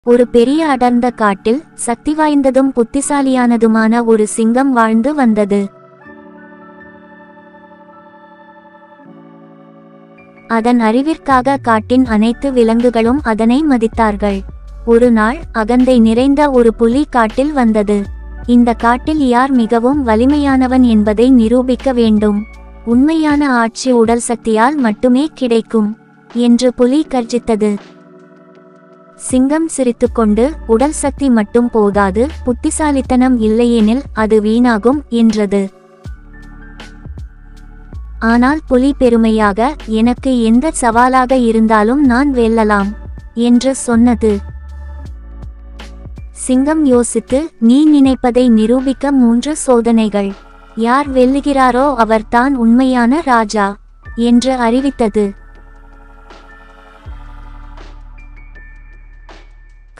ஒரு பெரிய அடர்ந்த காட்டில் சக்தி வாய்ந்ததும் புத்திசாலியானதுமான ஒரு சிங்கம் வாழ்ந்து வந்தது. அதன் அறிவிற்காக காட்டின் அனைத்து விலங்குகளும் அதனை மதித்தார்கள். ஒரு நாள் அகந்தை நிறைந்த ஒரு புலி காட்டில் வந்தது. இந்த காட்டில் யார் மிகவும் வலிமையானவன் என்பதை நிரூபிக்க வேண்டும். உண்மையான ஆட்சி உடல் சக்தியால் மட்டுமே கிடைக்கும் என்று புலி கர்ஜித்தது. சிங்கம் சிரித்துக்கொண்டு, உடல் சக்தி மட்டும் போதாது, புத்திசாலித்தனம் இல்லையெனில் அது வீணாகும் என்றது. ஆனால் புலி பெருமையாக, எனக்கு எந்த சவாலாக இருந்தாலும் நான் வெல்லலாம் என்று சொன்னது. சிங்கம் யோசித்து, நீ நினைப்பதை நிரூபிக்க 3 சோதனைகள். யார் வெல்லுகிறாரோ அவர்தான் உண்மையான ராஜா என்று அறிவித்தது.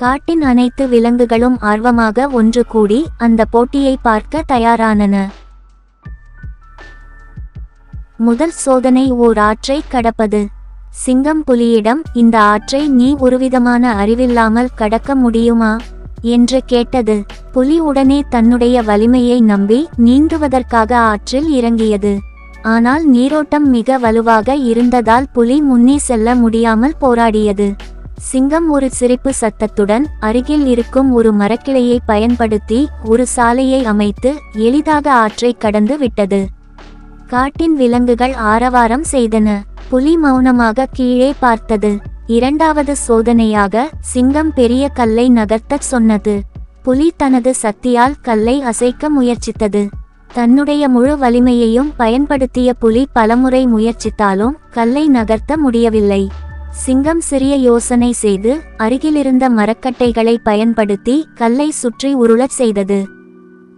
காட்டின் அனைத்து விலங்குகளும் ஆர்வமாக ஒன்று கூடி அந்த போட்டியை பார்க்க தயாரானன. முதல் சோதனை ஓர் ஆற்றை கடப்பது. சிங்கம் புலியிடம், இந்த ஆற்றை நீ ஒருவிதமான அறிவில்லாமல் கடக்க முடியுமா என்று கேட்டது. புலி உடனே தன்னுடைய வலிமையை நம்பி நீந்துவதற்காக ஆற்றில் இறங்கியது. ஆனால் நீரோட்டம் மிக வலுவாக இருந்ததால் புலி முன்னே செல்ல முடியாமல் போராடியது. சிங்கம் ஒரு சிரிப்பு சத்தத்துடன் அருகில் இருக்கும் ஒரு மரக்கிளையை பயன்படுத்தி ஒரு சாலையை அமைத்து எளிதாக ஆற்றை கடந்து விட்டது. காட்டின் விலங்குகள் ஆரவாரம் செய்தன. புலி மௌனமாக கீழே பார்த்தது. இரண்டாவது சோதனையாக சிங்கம் பெரிய கல்லை நகர்த்தச் சொன்னது. புலி தனது சக்தியால் கல்லை அசைக்க முயற்சித்தது. தன்னுடைய முழு வலிமையையும் பயன்படுத்திய புலி பலமுறை முயற்சித்தாலும் கல்லை நகர்த்த முடியவில்லை. சிங்கம் சிறிய யோசனை செய்து அருகிலிருந்த மரக்கட்டைகளை பயன்படுத்தி கல்லை சுற்றி உருளச் செய்தது.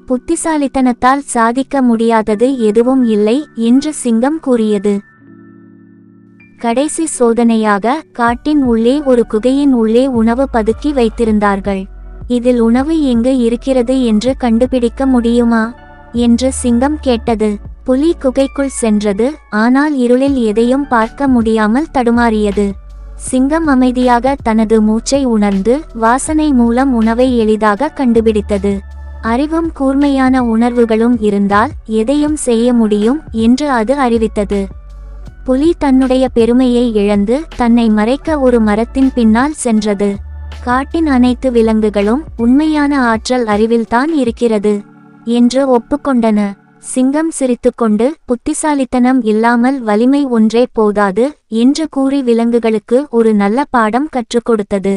புத்திசாலித்தனத்தால் சாதிக்க முடியாதது எதுவும் இல்லை என்று சிங்கம் கூறியது. கடைசி சோதனையாக காட்டின் உள்ளே ஒரு குகையின் உள்ளே உணவு பதுக்கி வைத்திருந்தார்கள். இதில் உணவு எங்கு இருக்கிறது என்று கண்டுபிடிக்க முடியுமா என்று சிங்கம் கேட்டது. புலி குகைக்குள் சென்றது. ஆனால் இருளில் எதையும் பார்க்க முடியாமல் தடுமாறியது. சிங்கம் அமைதியாக தனது மூச்சை உணர்ந்து வாசனை மூலம் உணவை எளிதாக கண்டுபிடித்தது. அறிவும் கூர்மையான உணர்வுகளும் இருந்தால் எதையும் செய்ய முடியும் என்று அது அறிவித்தது. புலி தன்னுடைய பெருமையை இழந்து தன்னை மறைக்க ஒரு மரத்தின் பின்னால் சென்றது. காட்டின் அனைத்து விலங்குகளும் உண்மையான ஆற்றல் அறிவில்தான் இருக்கிறது என்று ஒப்புக்கொண்டன. சிங்கம் சிரித்துக்கொண்டு, புத்திசாலித்தனம் இல்லாமல் வலிமை ஒன்றே போதாது என்று கூறி விலங்குகளுக்கு ஒரு நல்ல பாடம் கற்றுக் கொடுத்தது.